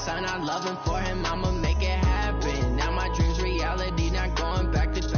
son, I love him. For him, I'ma make it happen. Now my dream's reality, not going back to.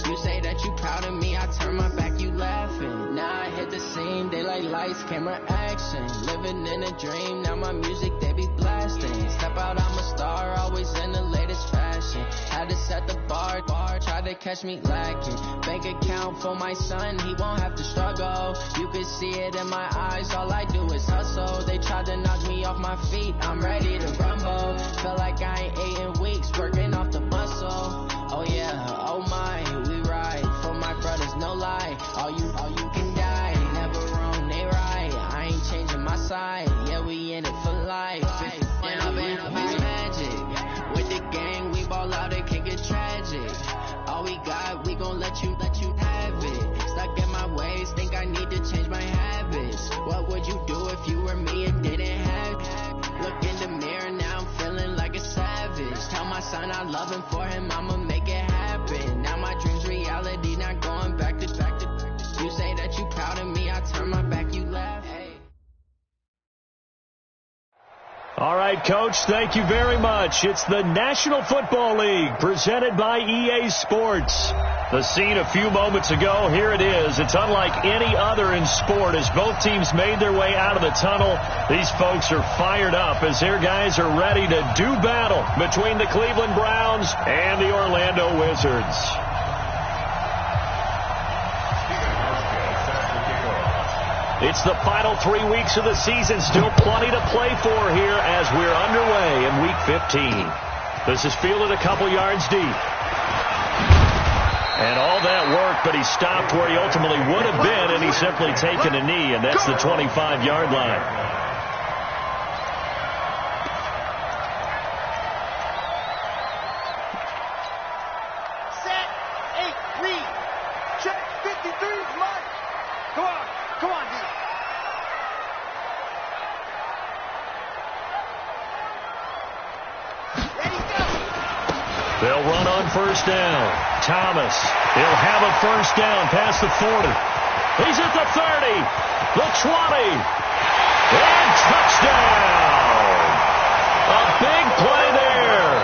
You say that you proud of me, I turn my back, you laughing. Now I hit the scene, they like lights, camera, action. Living in a dream, now my music, they be blasting. Step out, I'm a star, always in the latest fashion. Had to set the bar, try to catch me lacking. Bank account for my son, he won't have to struggle. You can see it in my eyes, all I do is hustle. They tried to knock me off my feet, I'm ready to rumble. Feel like I ain't ate in weeks, working off the muscle. Oh yeah, oh my, we ride for my brothers, no lie. All you can die, never wrong, they right. I ain't changing my side, yeah, we in it for life. And I've been magic with the gang, we ball out, it can get tragic. All we got, we gon' let you have it. Stuck in my ways, think I need to change my habits. What would you do if you were me and didn't have it? Look in the mirror, now I'm feeling like a savage. Tell my son I love him, for him I'ma make it happen. Now my dream's reality, not going back to. You say that you proud of me, I turn my back, you laugh. Hey. All right, Coach, thank you very much. It's the National Football League presented by EA Sports. The scene a few moments ago, here it is. It's unlike any other in sport as both teams made their way out of the tunnel. These folks are fired up as their guys are ready to do battle between the Cleveland Browns and the Orlando Wizards. It's the final 3 weeks of the season. Still plenty to play for here as we're underway in Week 15. This is fielded a couple yards deep. And all that work, but he stopped where he ultimately would have been, and he's simply taken a knee, and that's the 25-yard line. Set, 8, read. Check, 53, mark. Come on, dude. Ready, go. They'll run on first down. Thomas, he'll have a first down past the 40. He's at the 30, the 20, and touchdown. A big play there.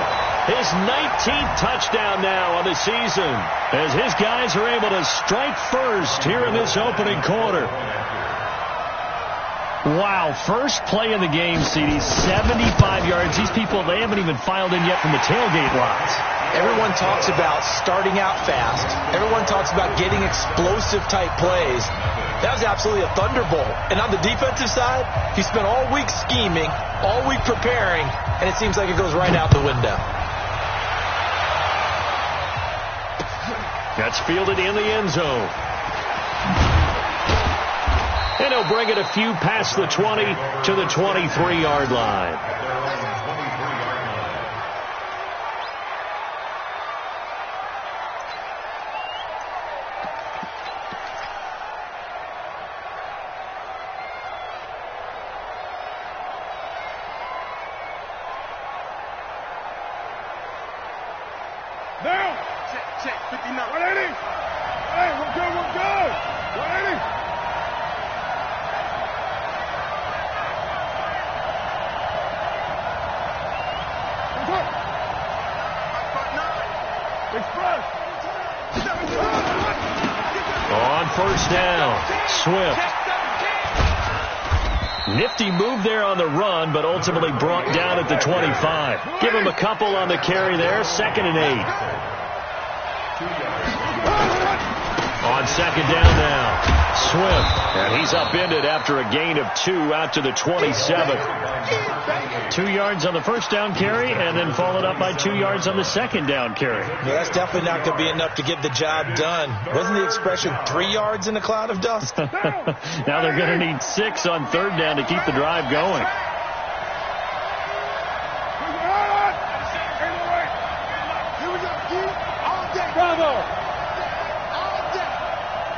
His 19th touchdown now on the season as his guys are able to strike first here in this opening quarter. Wow, first play in the game, CD, 75 yards. These people, they haven't even filed in yet from the tailgate lots. Everyone talks about starting out fast. Everyone talks about getting explosive-type plays. That was absolutely a thunderbolt. And on the defensive side, he spent all week scheming, all week preparing, and it seems like it goes right out the window. That's fielded in the end zone. And he'll bring it a few past the 20 to the 23-yard line. Now. Check, 59. 180. Hey, we're good. 180. Express. On first down, Swift. Nifty move there on the run, but ultimately brought down at the 25. Give him a couple on the carry there, 2nd and 8. On second down now, Swift. And he's upended after a gain of 2 out to the 27. 2 yards on the first down carry, and then followed up by 2 yards on the second down carry. Yeah, that's definitely not going to be enough to get the job done. Wasn't the expression 3 yards in a cloud of dust? Now they're going to need 6 on third down to keep the drive going. Bravo!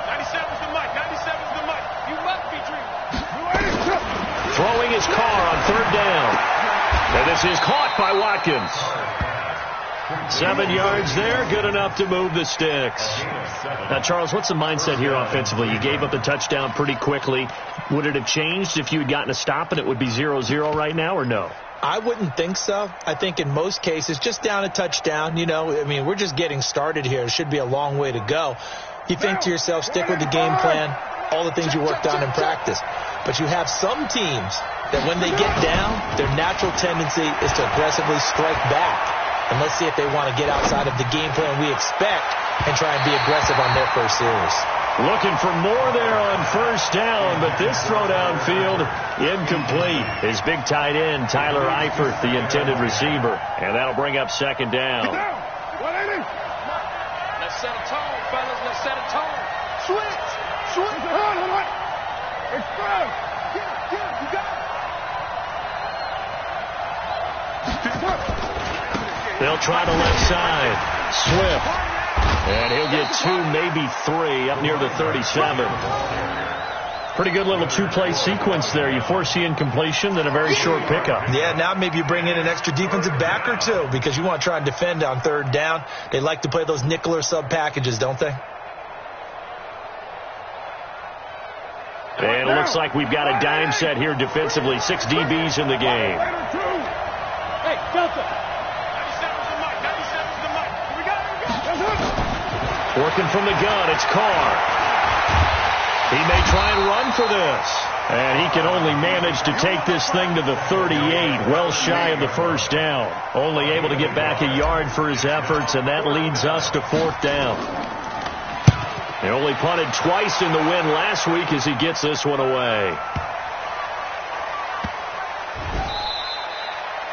97's the mic. 97's the mic. You must be dreaming. Throwing his car on third down. And this is caught by Watkins. 7 yards there, good enough to move the sticks. Now, Charles, what's the mindset here offensively? You gave up the touchdown pretty quickly. Would it have changed if you had gotten a stop and it would be 0-0 right now, or no? I wouldn't think so. I think in most cases, just down a touchdown, we're just getting started here. It should be a long way to go. You think to yourself, stick with the game plan, all the things you worked on in practice. But you have some teams that when they get down, their natural tendency is to aggressively strike back. And let's see if they want to get outside of the game plan we expect and try and be aggressive on their first series. Looking for more there on first down, but this throw downfield incomplete. His big tight end, Tyler Eifert, the intended receiver. And that'll bring up second down. Let's set a tone, fellas. Let's set a tone. Switch. Hold on. Express. Get him. You got it. They'll try the left side. Swift. And he'll get 2, maybe 3, up near the 37. Pretty good little two-play sequence there. You force the incompletion, then a very short pickup. Yeah, now maybe you bring in an extra defensive back or two because you want to try and defend on third down. They like to play those nickel or sub packages, don't they? And it looks like we've got a dime set here defensively. 6 DBs in the game. Hey, Delta. 97's the mic. 97's the mic. Here we go. Working from the gun, it's Carr. He may try and run for this. And he can only manage to take this thing to the 38, well shy of the first down. Only able to get back a yard for his efforts, and that leads us to 4th down. They only punted twice in the win last week as he gets this one away.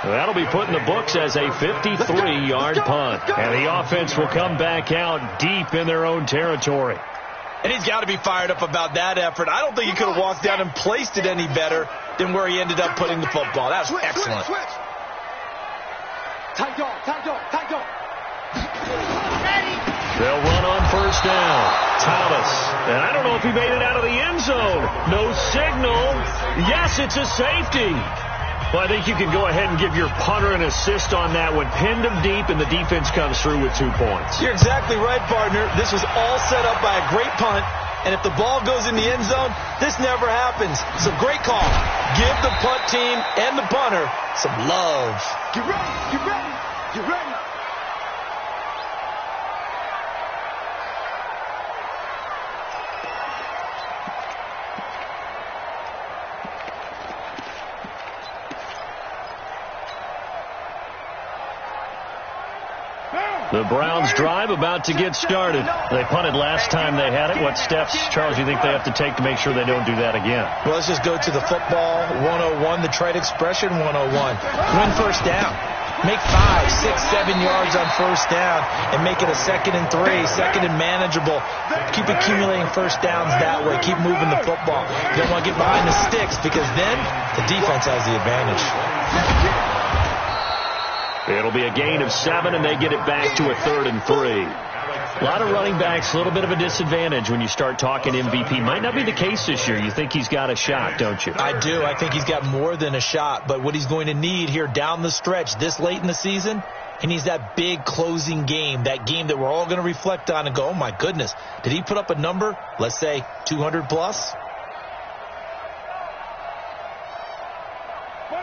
That'll be put in the books as a 53-yard punt. And the offense will come back out deep in their own territory. And he's got to be fired up about that effort. I don't think he could have walked down and placed it any better than where he ended up putting the football. That was excellent. Switch. Tight dog. They'll run on first down. Thomas. And I don't know if he made it out of the end zone. No signal. Yes, it's a safety. Well, I think you can go ahead and give your punter an assist on that one. Pinned him deep, and the defense comes through with 2 points. You're exactly right, partner. This was all set up by a great punt, and if the ball goes in the end zone, this never happens. So great call. Give the punt team and the punter some love. Get ready. The Browns drive about to get started. They punted last time they had it. What steps, Charles, you think they have to take to make sure they don't do that again? Well, let's just go to the football 101, the trade expression 101. Win first down. Make 5, 6, 7 yards on first down and make it a 2nd and 3, 2nd and manageable. Keep accumulating first downs that way. Keep moving the football. You don't want to get behind the sticks because then the defense has the advantage. It'll be a gain of 7, and they get it back to a 3rd and 3. A lot of running backs, a little bit of a disadvantage when you start talking MVP. Might not be the case this year. You think he's got a shot, don't you? I do. I think he's got more than a shot. But what he's going to need here down the stretch this late in the season, he needs that big closing game, that game that we're all going to reflect on and go, oh, my goodness, did he put up a number, let's say 200 plus?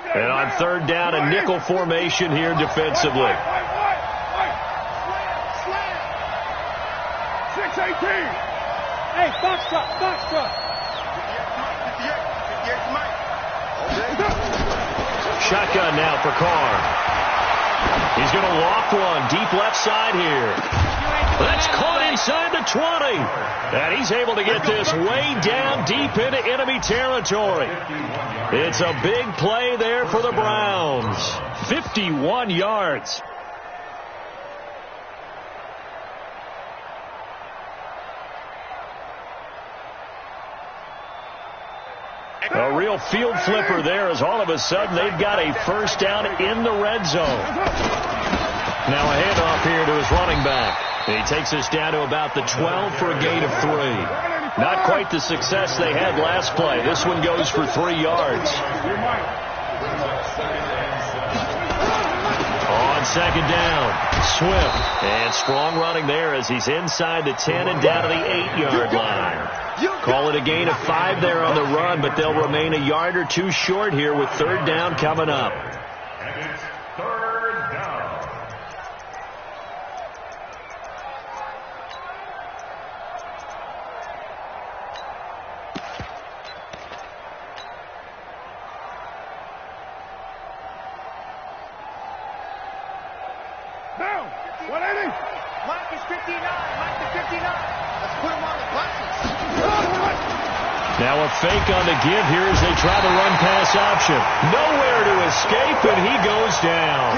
And on 3rd down, a nickel formation here defensively. 6-18. Hey, box truck. Shotgun now for Carr. He's going to loft one deep left side here. That's caught inside the 20. And he's able to get this way down deep into enemy territory. It's a big play there for the Browns. 51 yards. A real field flipper there as all of a sudden they've got a first down in the red zone. Now a handoff here to his running back. He takes us down to about the 12 for a gain of 3. Not quite the success they had last play. This one goes for 3 yards. On second down. Swift. And strong running there as he's inside the 10 and down to the 8-yard line. Call it a gain of 5 there on the run, but they'll remain a yard or two short here with third down coming up. And it's third down. Down. 180. Mike is 59. Mike is 59. Let's put him on the buses. Now a fake on the give here as they try the run-pass option. Nowhere to escape, and he goes down.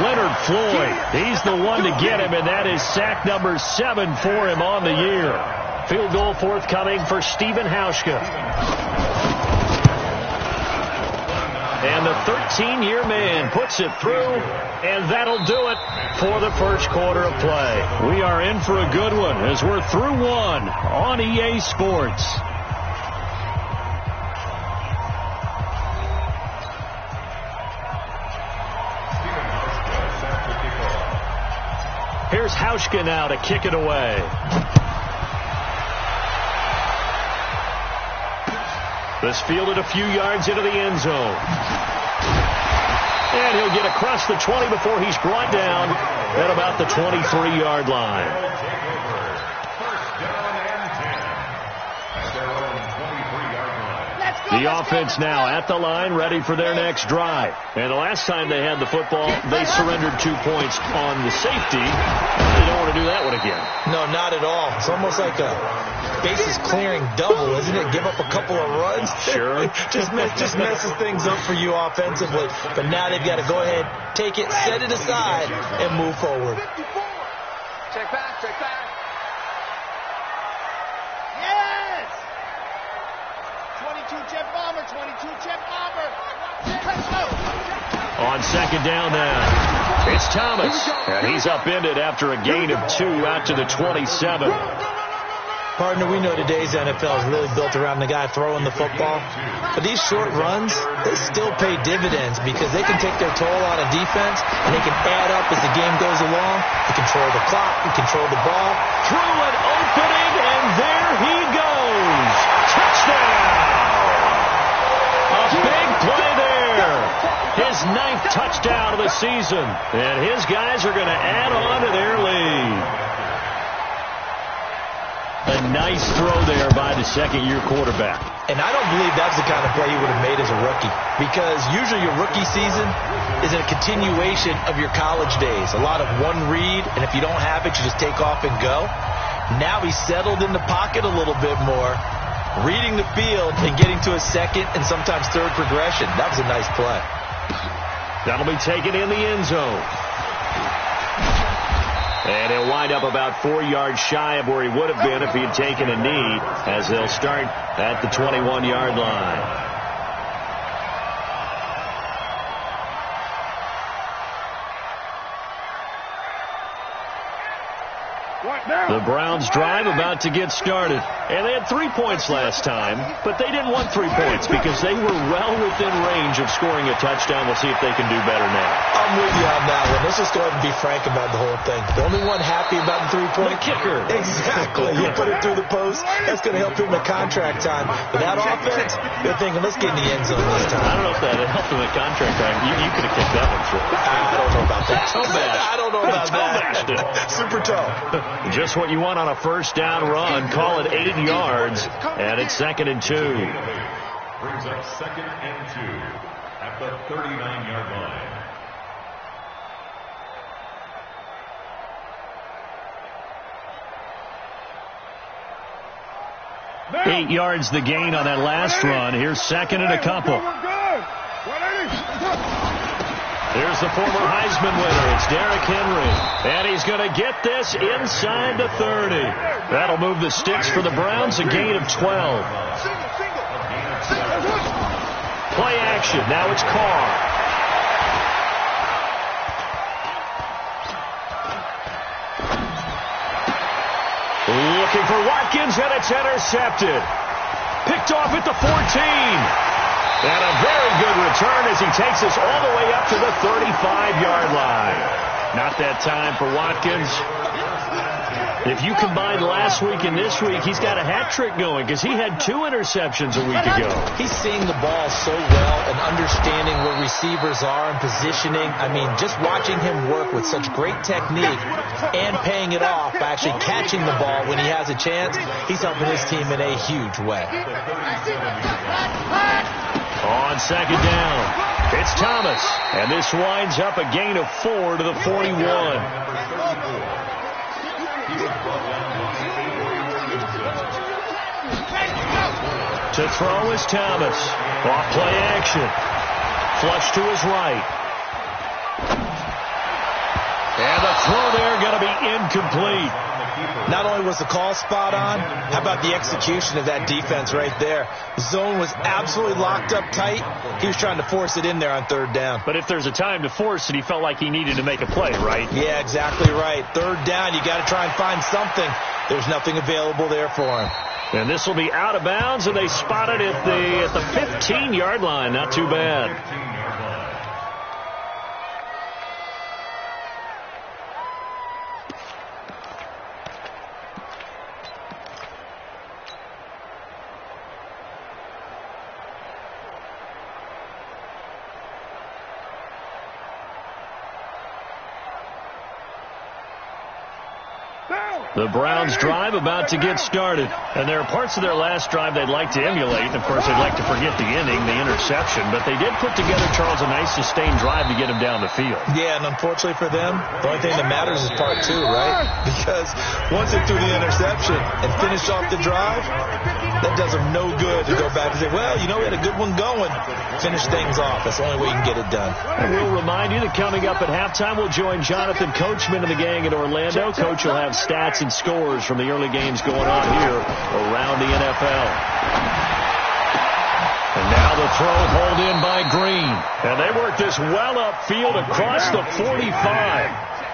Leonard Floyd, he's the one to get him, and that is sack number 7 for him on the year. Field goal forthcoming for Stephen Hauschka. And the 13-year man puts it through, and that'll do it for the first quarter of play. We are in for a good one as we're through one on EA Sports. Here's Hauschka now to kick it away. This fielded a few yards into the end zone. And he'll get across the 20 before he's brought down at about the 23-yard line. The offense now at the line, ready for their next drive. And the last time they had the football, they surrendered 2 points on the safety. They don't want to do that one again. No, not at all. It's almost like a bases clearing double, isn't it? Give up a couple of runs. Sure. just messes things up for you offensively. But now they've got to go ahead, take it, set it aside, and move forward. Check back, check back. Yes! 22 jet bomber, 22 jet bomber. Let's go. On second down now, it's Thomas. And he's upended after a gain of 2 out to the 27. Partner, we know today's NFL is really built around the guy throwing the football. But these short runs, they still pay dividends because they can take their toll on a defense, and they can add up as the game goes along. They control the clock, they control the ball. Through an opening, and there he goes. Touchdown! A big play there. His 9th touchdown of the season. And his guys are going to add on to their lead. A nice throw there by the second-year quarterback. And I don't believe that's the kind of play he would have made as a rookie, because usually your rookie season is a continuation of your college days. A lot of one read, and if you don't have it, you just take off and go. Now he's settled in the pocket a little bit more, reading the field and getting to a second and sometimes third progression. That was a nice play. That'll be taken in the end zone. And he'll wind up about 4 yards shy of where he would have been if he had taken a knee, as they'll start at the 21-yard line. The Browns drive about to get started. And they had 3 points last time, but they didn't want 3 points because they were well within range of scoring a touchdown. We'll see if they can do better now. I'm with you on that one. Let's just go ahead and be frank about the whole thing. The only one happy about the 3-point kicker. Exactly. You put it through the post. That's going to help him in contract time. But that offense, they're thinking, let's get in the end zone this time. I don't know if that helped him in contract time. You could have kicked that one short. I don't know about that. I don't know about that. Super toe. Just what you want on a first down run. Call it 8 yards, and it's 2nd and 2. Brings up 2nd and 2 at the 39-yard line. Down. 8 yards the gain on that last run. Here's 2nd and a couple. Here's the former Heisman winner. It's Derrick Henry. And he's going to get this inside the 30. That'll move the sticks for the Browns, a gain of 12. Play action. Now it's Carr. Looking for Watkins, and it's intercepted. Picked off at the 14. And a very good return as he takes us all the way up to the 35-yard line. Not that time for Watkins. If you combine last week and this week, he's got a hat trick going because he had 2 interceptions a week ago. He's seeing the ball so well and understanding where receivers are and positioning. I mean, just watching him work with such great technique and paying it off by actually catching the ball when he has a chance, he's helping his team in a huge way. On second down, it's Thomas. And this winds up a gain of 4 to the 41. To throw is Thomas. Off play action. Flush to his right. And the throw there going to be incomplete. Not only was the call spot on, how about the execution of that defense right there? The zone was absolutely locked up tight. He was trying to force it in there on third down. But if there's a time to force it, he felt like he needed to make a play, right? Yeah, exactly right. Third down, you got to try and find something. There's nothing available there for him. And this will be out of bounds, and they spot it at the 15-yard line. Not too bad. The Browns' drive about to get started. And there are parts of their last drive they'd like to emulate. Of course, they'd like to forget the inning, the interception. But they did put together, Charles, a nice sustained drive to get him down the field. Yeah, and unfortunately for them, the only thing that matters is part 2, right? Because once they threw the interception and finished off the drive, that does them no good to go back and say, well, you know, we had a good one going. Finish things off. That's the only way you can get it done. And we'll remind you that coming up at halftime, we'll join Jonathan Coachman and the gang in Orlando. Coach will have stats and scores from the early games going on here around the NFL. And now the throw hauled in by Green. And they work this well upfield across the 45.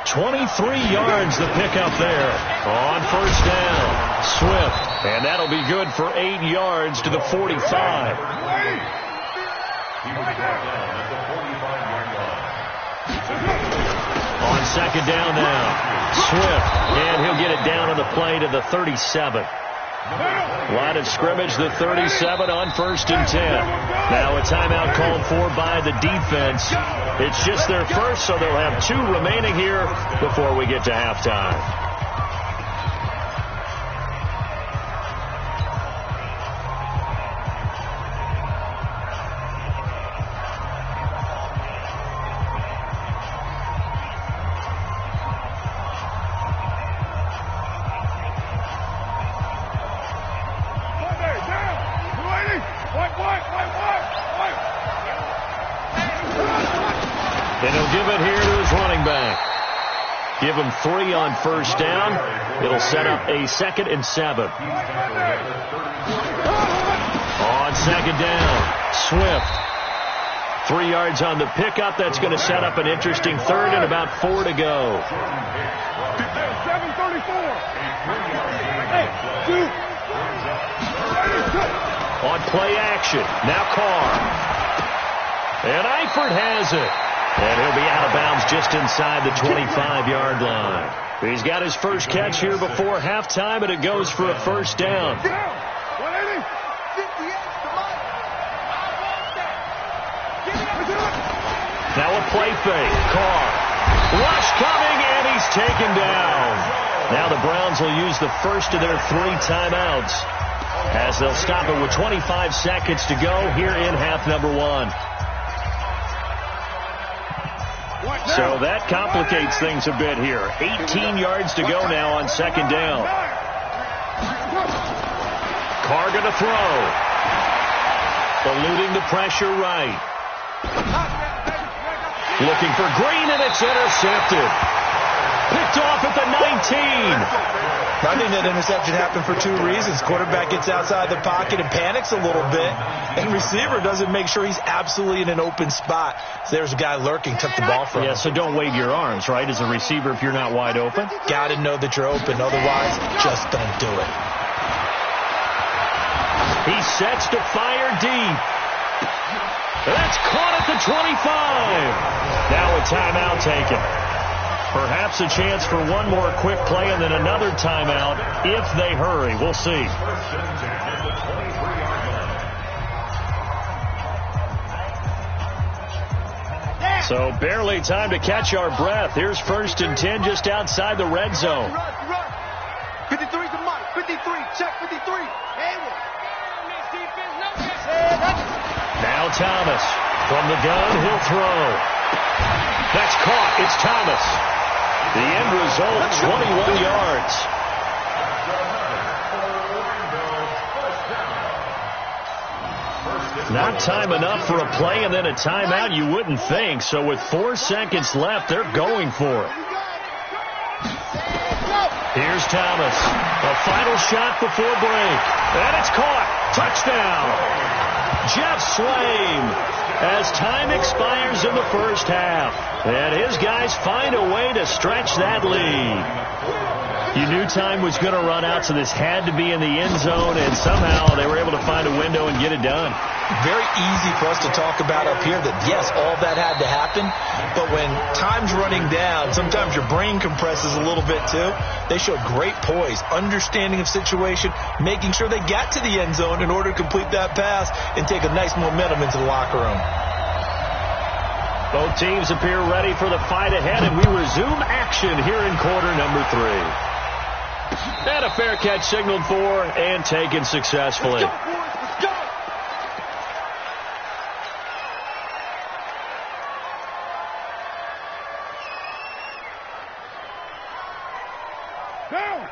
23 yards to pick up there on first down. Swift. And that'll be good for 8 yards to the 45. On second down now. Swift, and he'll get it down on the play to the 37. Line of scrimmage, the 37 on 1st and 10. Now a timeout called for by the defense. It's just their first, so they'll have 2 remaining here before we get to halftime. Give him 3 on first down. It'll set up a 2nd and 7. On second down, Swift. 3 yards on the pickup. That's going to set up an interesting 3rd and about 4 to go. 7:34. On play action. Now Carr. And Eifert has it. And he'll be out of bounds just inside the 25-yard line. He's got his first catch here before halftime, and it goes for a first down. Now a play fake. Carr. Rush coming, and he's taken down. Now the Browns will use the first of their 3 timeouts as they'll stop it with 25 seconds to go here in half number 1. So that complicates things a bit here. 18 yards to go now on second down. Carr going to throw. Eluding the pressure right. Looking for Green, and it's intercepted. Picked off at the 19. I think that interception happened for 2 reasons. Quarterback gets outside the pocket and panics a little bit, and receiver doesn't make sure he's absolutely in an open spot. So there's a guy lurking, took the ball from him. Yeah, so don't wave your arms, right, as a receiver if you're not wide open. Got to know that you're open. Otherwise, just don't do it. He sets to fire deep. That's caught at the 25. Now a timeout taken. Perhaps a chance for one more quick play and then another timeout if they hurry. We'll see. So barely time to catch our breath. Here's 1st and 10 just outside the red zone. 53's the mark. 53. Check 53. Now Thomas. From the gun, he'll throw. That's caught. It's Thomas. The end result, 21 yards. Not time enough for a play and then a timeout, you wouldn't think. So with 4 seconds left, they're going for it. Here's Thomas. A final shot before break. And it's caught. Touchdown. Jeff Swaim. As time expires in the first half. And his guys find a way to stretch that lead. You knew time was going to run out, so this had to be in the end zone, and somehow they were able to find a window and get it done. Very easy for us to talk about up here that, yes, all that had to happen, but when time's running down, sometimes your brain compresses a little bit too. They showed great poise, understanding of situation, making sure they got to the end zone in order to complete that pass and take a nice momentum into the locker room. Both teams appear ready for the fight ahead, and we resume action here in quarter number 3. And a fair catch signaled for and taken successfully. Let's go, boys. Let's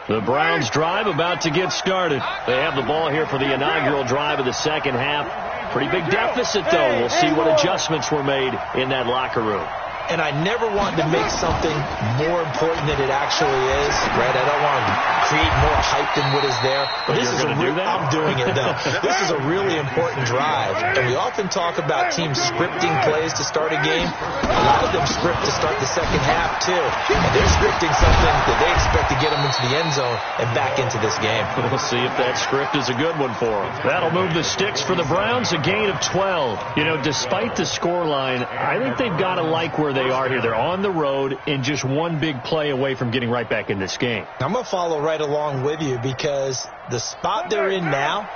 go. The Browns drive about to get started. They have the ball here for the inaugural drive of the second half. Pretty big deficit, though. We'll see what adjustments were made in that locker room. And I never wanted to make something more important than it actually is, right? I don't want to create more hype than what is there. But this is going to do that? I'm doing it, though. This is a really important drive. And we often talk about teams scripting plays to start a game. A lot of them script to start the second half, too. And they're scripting something that they expect to get them into the end zone and back into this game. We'll see if that script is a good one for them. That'll move the sticks for the Browns, a gain of 12. You know, despite the scoreline, I think they've got to like where they are here. They're on the road and just one big play away from getting right back in this game. I'm going to follow right along with you because the spot they're in now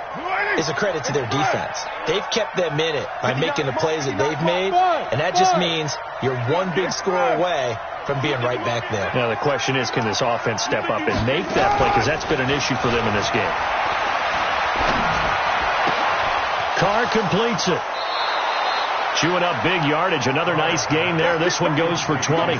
is a credit to their defense. They've kept them in it by making the plays that they've made, and that just means you're one big score away from being right back there. Now the question is, can this offense step up and make that play? Because that's been an issue for them in this game. Carr completes it. Chewing up big yardage. Another nice gain there. This one goes for 20.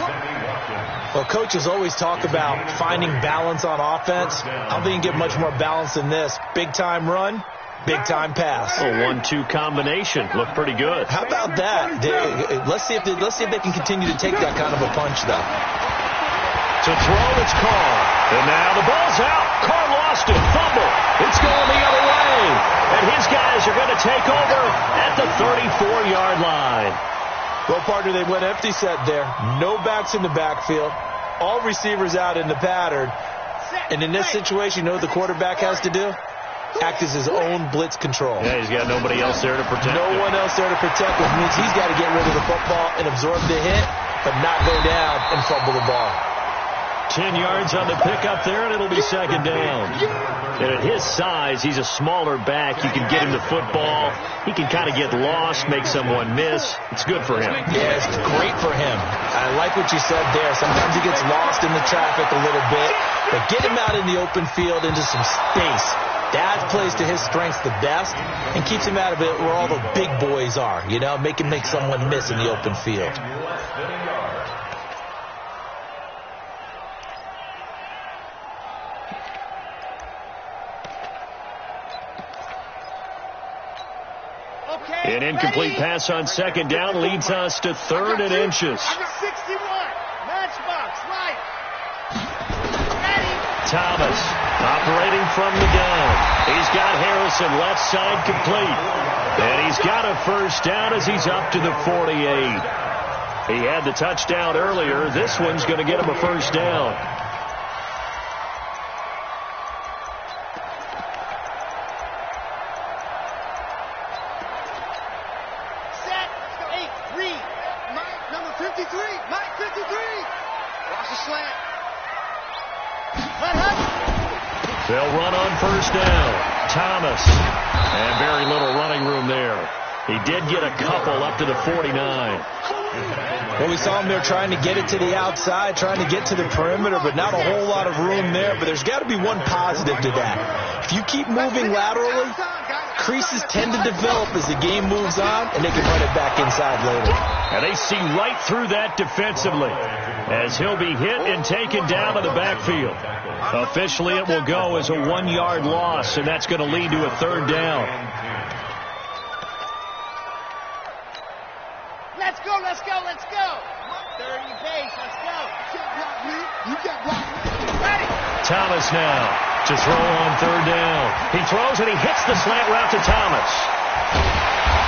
Well, coaches always talk about finding balance on offense. I don't think you can get much more balance than this. Big-time run, big-time pass. A 1-2 combination. Looked pretty good. How about that? Let's see if they can continue to take that kind of a punch, though. To throw, it's Carr. And now the ball's out. Carr lost it. Fumble. It's going the other way. And his guys are going to take over at the 34-yard line. Well, partner, they went empty set there. No backs in the backfield. All receivers out in the pattern. And in this situation, you know what the quarterback has to do? Act as his own blitz control. Yeah, he's got nobody else there to protect No him. one else there to protect, which means he's got to get rid of the football and absorb the hit, but not go down and fumble the ball. 10 yards on the pickup there, and it'll be second down. And at his size, he's a smaller back. You can get him the football. He can kind of get lost, make someone miss. It's good for him. Yeah, it's great for him. I like what you said there. Sometimes he gets lost in the traffic a little bit, but get him out in the open field into some space. That plays to his strengths the best and keeps him out of it where all the big boys are, you know, make him make someone miss in the open field. An incomplete pass on second down leads us to 3rd and inches. 61. Matchbox, right. Ready. Thomas operating from the gun. He's got Harrison left side complete. And he's got a first down as he's up to the 48. He had the touchdown earlier. This one's going to get him a first down. slant. They'll run on first down. Thomas. And very little running room there. He did get a couple up to the 49. Well, we saw him there trying to get it to the outside, trying to get to the perimeter, but not a whole lot of room there. But there's got to be one positive to that. If you keep moving laterally, creases tend to develop as the game moves on, and they can run it back inside later. And they see right through that defensively as he'll be hit and taken down to the backfield. Officially, it will go as a 1-yard loss, and that's going to lead to a third down. Let's go, let's go, let's go. 30 base, let's go. You can't block me. Ready. Thomas now to throw on third down. He throws and he hits the slant route to Thomas.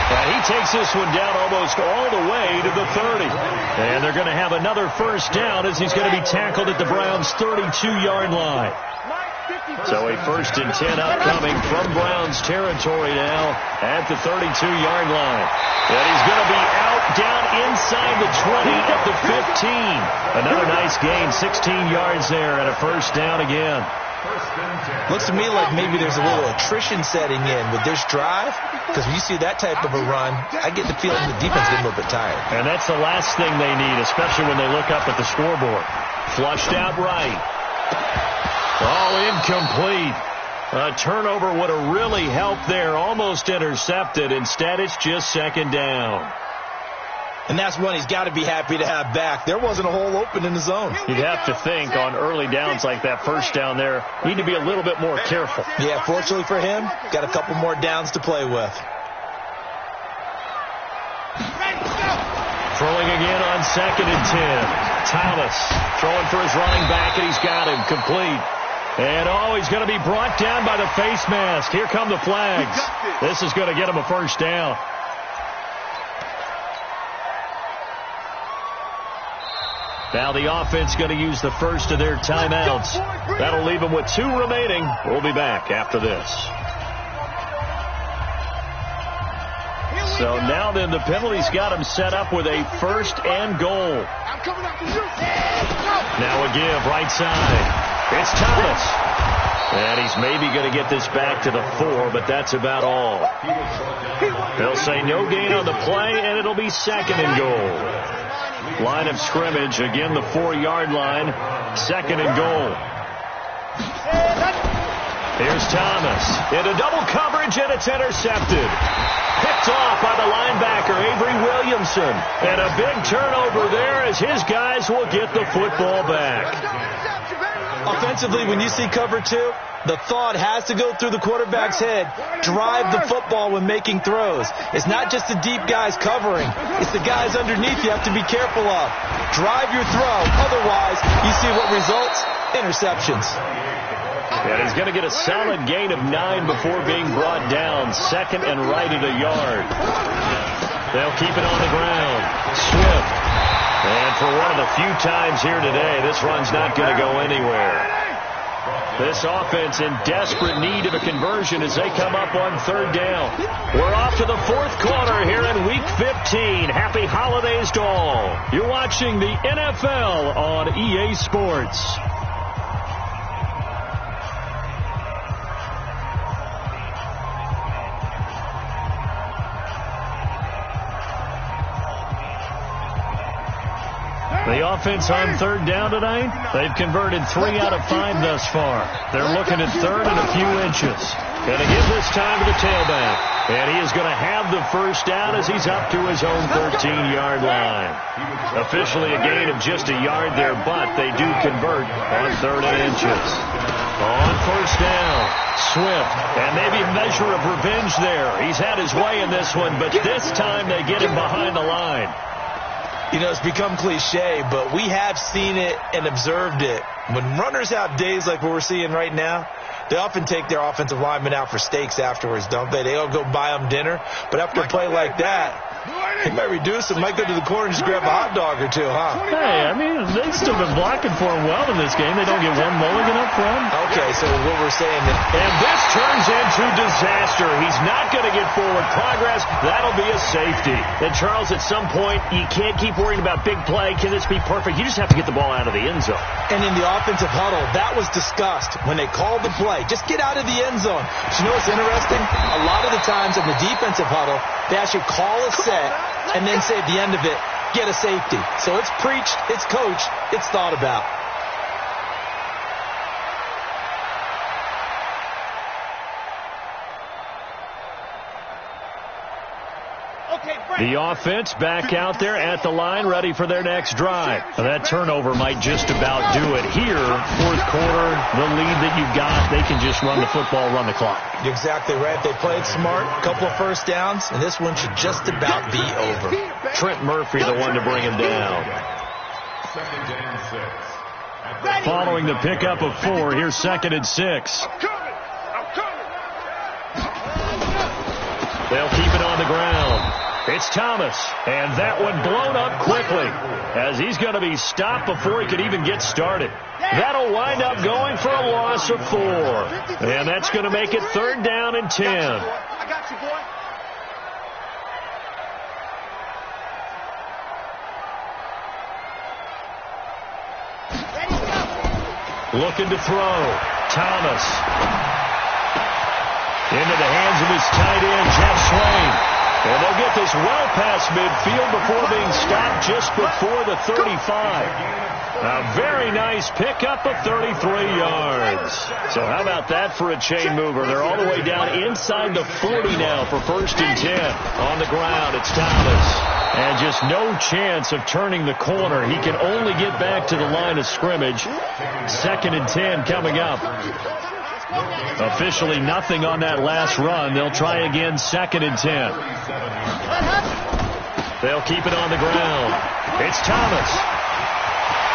And he takes this one down almost all the way to the 30. And they're going to have another first down as he's going to be tackled at the Browns' 32-yard line. So a 1st and 10 upcoming from Browns territory now at the 32-yard line. And he's going to be out down inside the 20 at the 15. Another nice gain, 16 yards there and a first down again. Looks to me like maybe there's a little attrition setting in with this drive, because when you see that type of a run, I get the feeling the defense getting a little bit tired. And that's the last thing they need, especially when they look up at the scoreboard. Flushed out right. All incomplete. A turnover would have really helped there. Almost intercepted. Instead, it's just second down. And that's one he's got to be happy to have back. There wasn't a hole open in the zone. You'd have to think on early downs like that first down there, you need to be a little bit more careful. Yeah, fortunately for him, got a couple more downs to play with. Throwing again on 2nd and 10. Thomas throwing for his running back, and he's got him complete. And, he's going to be brought down by the face mask. Here come the flags. This is going to get him a first down. Now the offense going to use the first of their timeouts. That'll leave them with 2 remaining. We'll be back after this. So now then the penalty's got him set up with a 1st and goal. Now a give right side. It's Thomas. And he's maybe going to get this back to the 4, but that's about all. They'll say no gain on the play, and it'll be 2nd and goal. Line of scrimmage, again the 4-yard line, 2nd and goal. Here's Thomas into double coverage, and it's intercepted. Picked off by the linebacker, Avery Williamson. And a big turnover there as his guys will get the football back. Offensively, when you see cover 2, the thought has to go through the quarterback's head. Drive the football when making throws. It's not just the deep guys covering. It's the guys underneath you have to be careful of. Drive your throw. Otherwise, you see what results? Interceptions. And he's going to get a solid gain of 9 before being brought down. 2nd and right at a yard. They'll keep it on the ground. Swift. And for one of the few times here today, this run's not going to go anywhere. This offense in desperate need of a conversion as they come up on 3rd down. We're off to the 4th quarter here in Week 15. Happy holidays to all. You're watching the NFL on EA Sports. The offense on 3rd down tonight, they've converted 3 out of 5 thus far. They're looking at 3rd and a few inches. Going to give this time to the tailback. And he is going to have the first down as he's up to his own 13-yard line. Officially a gain of just a yard there, but they do convert on 3rd and inches. On 1st down, Swift. And maybe a measure of revenge there. He's had his way in this one, but this time they get him behind the line. You know, it's become cliche, but we have seen it and observed it. When runners have days like what we're seeing right now, they often take their offensive linemen out for steaks afterwards, don't they? They all go buy them dinner. But after a play like that, He might reduce it, might go to the corner and just grab a hot dog or two, huh? Hey, I mean, they've still been blocking for him well in this game. They don't get one mulligan up front. Okay, so what we're saying that... And this turns into disaster. He's not going to get forward progress. That'll be a safety. And, Charles, at some point, you can't keep worrying about big play. Can this be perfect? You just have to get the ball out of the end zone. And in the offensive huddle, that was discussed when they called the play. Just get out of the end zone. But you know what's interesting? A lot of the times in the defensive huddle, they actually call a set and then say at the end of it, get a safety. So it's preached, it's coached, it's thought about. The offense back out there at the line, ready for their next drive. That turnover might just about do it here. Fourth quarter, the lead that you've got, they can just run the football, run the clock. You're exactly right. They played smart, a couple of first downs, and this one should just about be over. Trent Murphy, the one to bring him down. Second and 6. Following the pickup of 4, here's 2nd and 6. They'll keep it on the ground. It's Thomas, and that one blown up quickly as he's going to be stopped before he could even get started. That'll wind up going for a loss of 4, and that's going to make it 3rd down and 10. I got you, boy. Looking to throw. Thomas. Into the hands of his tight end, Jeff Swain. And they'll get this well past midfield before being stopped just before the 35. A very nice pickup of 33 yards. So how about that for a chain mover? They're all the way down inside the 40 now for 1st and 10. On the ground, it's Thomas. And just no chance of turning the corner. He can only get back to the line of scrimmage. 2nd and 10 coming up. Officially nothing on that last run. They'll try again, 2nd and 10. They'll keep it on the ground. It's Thomas.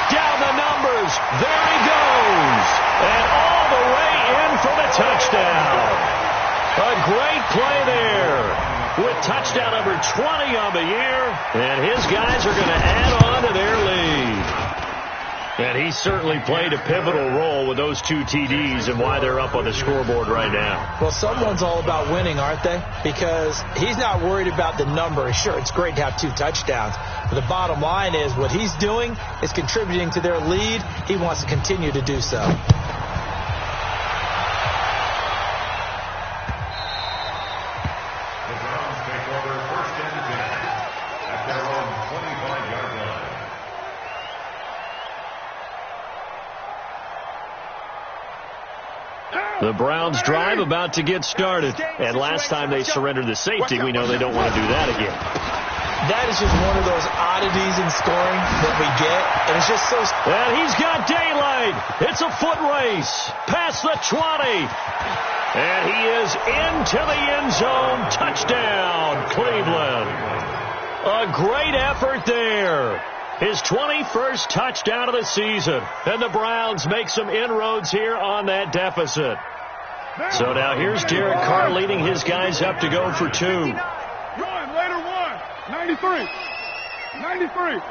Down the numbers. There he goes. And all the way in for the touchdown. A great play there. With touchdown number 20 on the year. And his guys are going to add on to their lead. And he certainly played a pivotal role with those 2 TDs and why they're up on the scoreboard right now. Well, someone's all about winning, aren't they? Because he's not worried about the number. Sure, it's great to have 2 touchdowns. But the bottom line is what he's doing is contributing to their lead. He wants to continue to do so. The Browns drive about to get started. And last time they surrendered the safety, we know they don't want to do that again. That is just one of those oddities in scoring that we get. And it's just so... And he's got daylight. It's a foot race. Past the 20. And he is into the end zone. Touchdown, Cleveland. A great effort there. His 21st touchdown of the season. And the Browns make some inroads here on that deficit. So now here's Derek Carr leading his guys up to go for 2. Run, later 1. 93. 93.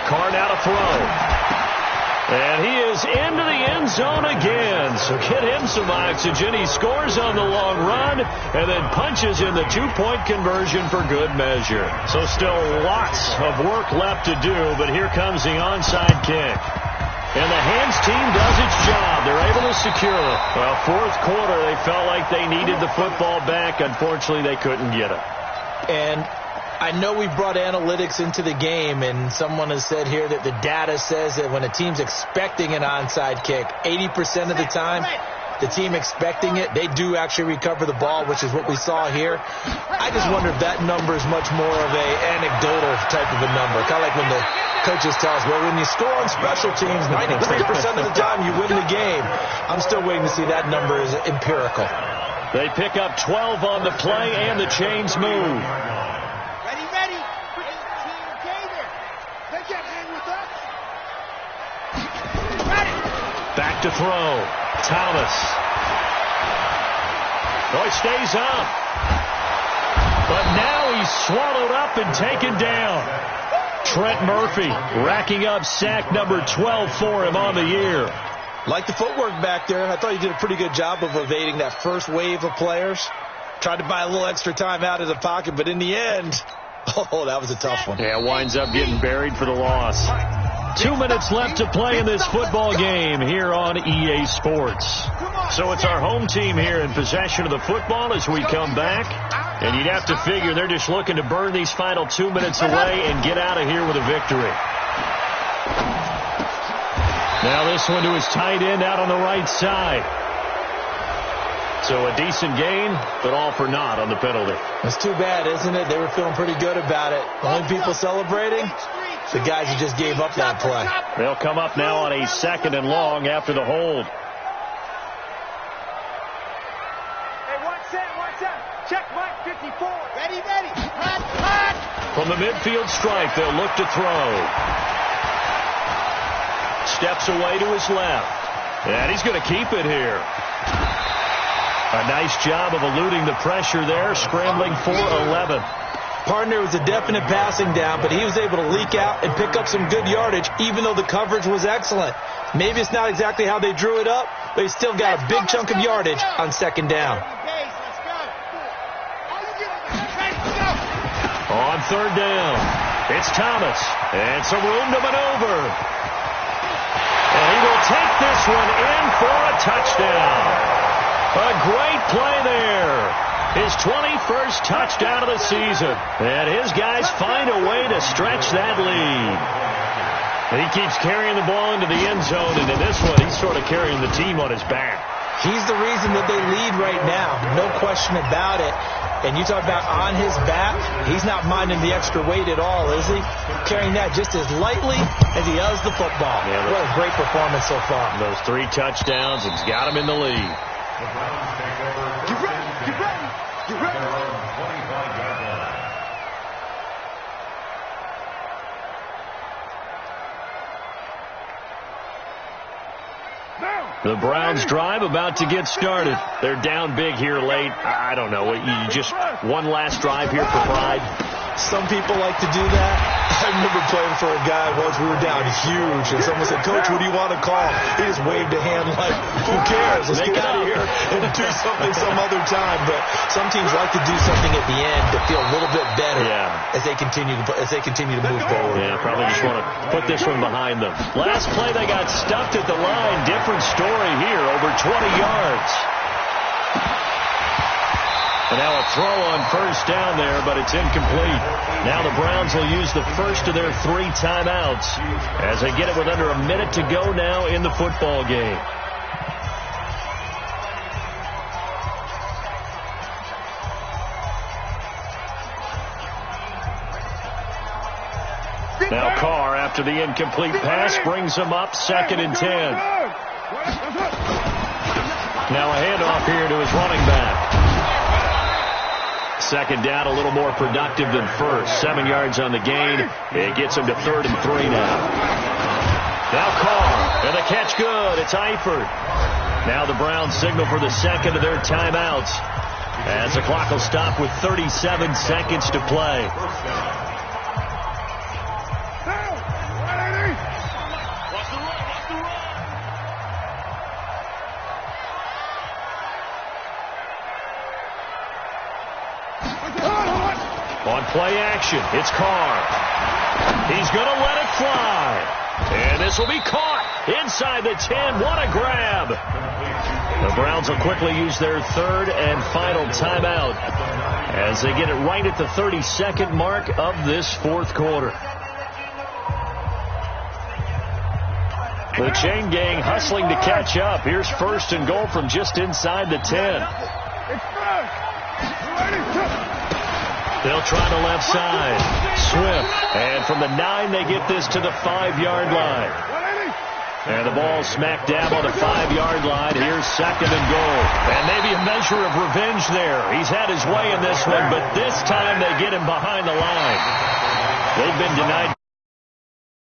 Carr now to throw. And he is into the end zone again. So get him some oxygen. He scores on the long run and then punches in the 2-point conversion for good measure. So still lots of work left to do, but here comes the onside kick. And the hands team does its job. They're able to secure it. Well, fourth quarter, they felt like they needed the football back. Unfortunately, they couldn't get it. And I know we brought analytics into the game, and someone has said here that the data says that when a team's expecting an onside kick, 80% of the time, the team expecting it, they do actually recover the ball, which is what we saw here. I just wonder if that number is much more of a anecdotal type of a number. Kind of like when the coaches tell us, well, when you score on special teams, 93% of the time you win the game. I'm still waiting to see that number is empirical. They pick up 12 on the play, and the chains move. Ready. Okay there. They can't hang with us. Back to throw. Thomas. Oh, it stays up. But now he's swallowed up and taken down. Trent Murphy racking up sack number 12 for him on the year. Like the footwork back there. I thought he did a pretty good job of evading that first wave of players. Tried to buy a little extra time out of the pocket, but in the end, oh, that was a tough one. Yeah, winds up getting buried for the loss. 2 minutes left to play in this football game here on EA Sports. So it's our home team here in possession of the football as we come back. And you'd have to figure they're just looking to burn these final 2 minutes away and get out of here with a victory. Now this one to his tight end out on the right side. So a decent gain, but all for naught on the penalty. That's too bad, isn't it? They were feeling pretty good about it. Only people celebrating, the guys who just gave up that play. They'll come up now on a 2nd and long after the hold. Hey, watch that. Check Mike 54. Ready. Hot. From the midfield stripe, they'll look to throw. Steps away to his left. And he's going to keep it here. A nice job of eluding the pressure there, scrambling for 11. Partner was a definite passing down, but he was able to leak out and pick up some good yardage, even though the coverage was excellent. Maybe it's not exactly how they drew it up, but he still got a big chunk of yardage on 2nd down. On 3rd down, it's Thomas, and some room to maneuver. And he will take this one in for a touchdown. A great play there. His 21st touchdown of the season. And his guys find a way to stretch that lead. And he keeps carrying the ball into the end zone, and in this one, he's sort of carrying the team on his back. He's the reason that they lead right now. No question about it. And you talk about on his back, he's not minding the extra weight at all, is he? Carrying that just as lightly as he does the football. Yeah, what a great performance so far. Those 3 touchdowns, he's got him in the lead. Get ready. The Browns drive about to get started. They're down big here late. I don't know. You just one last drive here for pride. Some people like to do that. I remember playing for a guy once. We were down huge, and someone said, "Coach, what do you want to call?" He just waved a hand like, "Who cares? Let's get out of here and do something some other time." But some teams like to do something at the end to feel a little bit better as they continue to move forward. Yeah, probably just want to put this one behind them. Last play, they got stuffed at the line. Different story here, over 20 yards. And now a throw on 1st down there, but it's incomplete. Now the Browns will use the first of their 3 timeouts as they get it with under a minute to go now in the football game. Now Carr, after the incomplete pass, brings him up 2nd and 10. Now a handoff here to his running back. 2nd down, a little more productive than first. 7 yards on the gain. It gets him to 3rd and 3 now. Now Carr, and the catch good. It's Eifert. Now the Browns signal for the 2nd of their timeouts as the clock will stop with 37 seconds to play. On play action, it's Carr. He's going to let it fly. And this will be caught inside the 10. What a grab. The Browns will quickly use their 3rd and final timeout as they get it right at the 32nd mark of this 4th quarter. The chain gang hustling to catch up. Here's 1st and goal from just inside the 10. They'll try the left side. Swift. And from the 9, they get this to the 5-yard line. And the ball smack dab on the 5-yard line. Here's 2nd and goal. And maybe a measure of revenge there. He's had his way in this one, but this time they get him behind the line. They've been denied